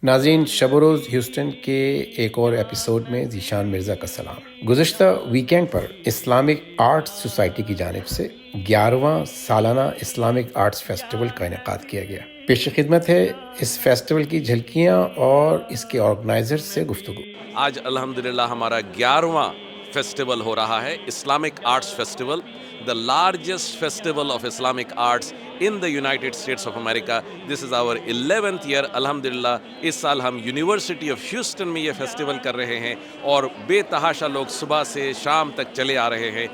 ناظرین، شب و روز ہیوسٹن کے ایک اور ایپیسوڈ میں ذیشان مرزا کا سلام۔ گزشتہ ویکینڈ پر اسلامک آرٹس سوسائٹی کی جانب سے 11واں سالانہ اسلامک آرٹس فیسٹیول کا انعقاد کیا گیا۔ پیش خدمت ہے اس فیسٹیول کی جھلکیاں اور اس کے آرگنائزر سے گفتگو۔ آج الحمدللہ ہمارا 11واں فیسٹیول ہو رہا ہے، Islamic arts festival, the largest festival of Islamic arts in the United States of America. This is our 11th year. الحمدللہ اس سال ہم یونیورسٹی آف ہیوسٹن میں یہ فیسٹیول کر رہے ہیں اور بے تحاشا لوگ صبح سے شام تک چلے آ رہے ہیں۔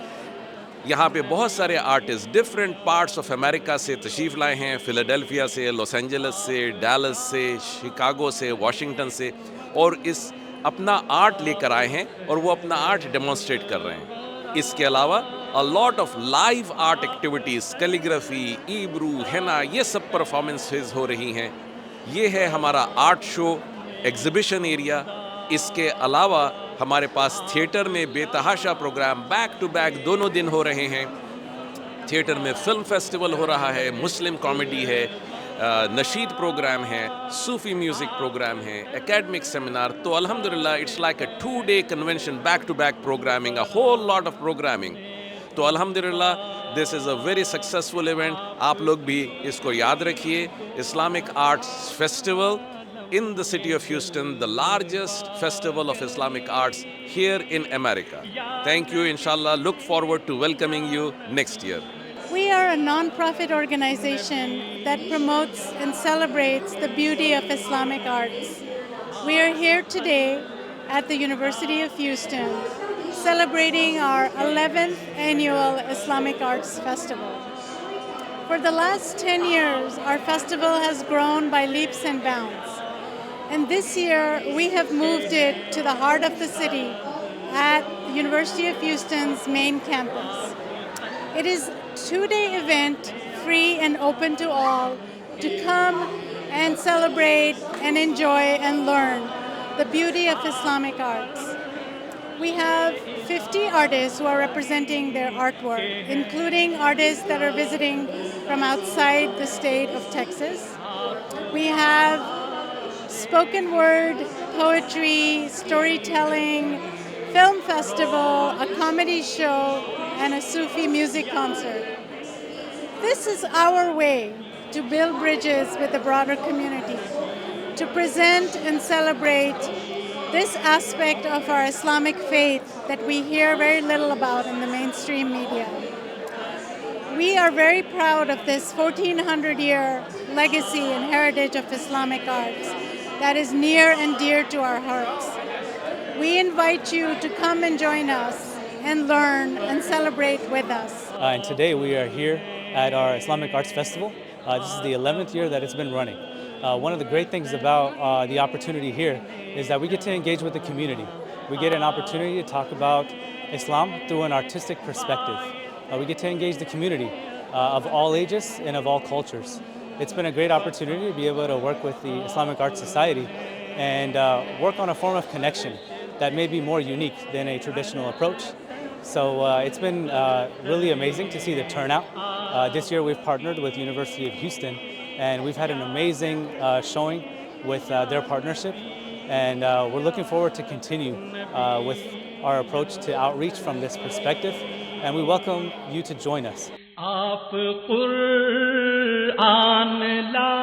یہاں پہ بہت سارے artist different parts of America سے تشریف لائے ہیں، فیلاڈیلفیا سے، لاس اینجلس سے، ڈیلس سے، شکاگو سے، واشنگٹن سے، اور اس اپنا آرٹ لے کر آئے ہیں اور وہ اپنا آرٹ ڈیمونسٹریٹ کر رہے ہیں۔ اس کے علاوہ a lot of live art activities، calligraphy, ebru, henna, یہ سب پرفارمنسز ہو رہی ہیں۔ یہ ہے ہمارا آرٹ شو ایگزیبیشن ایریا۔ اس کے علاوہ ہمارے پاس تھیٹر میں بے تحاشا پروگرام بیک ٹو بیک دونوں دن ہو رہے ہیں۔ تھیٹر میں فلم فیسٹیول ہو رہا ہے، مسلم کامیڈی ہے، نشید پروگرام ہے، صوفی میوزک پروگرام ہے، اکیڈمک سیمینار۔ تو الحمدللہ it's like a 2-day convention, back to back programming, a whole lot of programming. تو الحمدللہ this is a very successful event. آپ لوگ بھی اس کو یاد رکھیے، Islamic arts festival in the city of Houston, the largest festival of Islamic arts here in America. Thank you, inshallah. Look forward to welcoming you next year. We are a non-profit organization that promotes and celebrates the beauty of Islamic arts. We are here today at the University of Houston celebrating our 11th annual Islamic Arts Festival. For the last 10 years, our festival has grown by leaps and bounds. And this year, we have moved it to the heart of the city at the University of Houston's main campus. It is a 2-day event, free and open to all, to come and celebrate and enjoy and learn the beauty of Islamic arts. We have 50 artists who are representing their artwork, including artists that are visiting from outside the state of Texas. We have spoken word, poetry, storytelling, film festival, a comedy show, and a Sufi music concert. This is our way to build bridges with the broader community, to present and celebrate this aspect of our Islamic faith that we hear very little about in the mainstream media. We are very proud of this 1400-year legacy and heritage of Islamic arts that is near and dear to our hearts. We invite you to come and join us and learn and celebrate with us. And today we are here at our Islamic Arts Festival. This is the 11th year that it's been running. One of the great things about the opportunity here is that we get to engage with the community. We get an opportunity to talk about Islam through an artistic perspective. We get to engage the community of all ages and of all cultures. It's been a great opportunity to be able to work with the Islamic Arts Society and work on a form of connection that may be more unique than a traditional approach. So it's been really amazing to see the turnout. This year we've partnered with University of Houston, and we've had an amazing showing with their partnership, and we're looking forward to continue with our approach to outreach from this perspective, and we welcome you to join us. آپ قرآن لا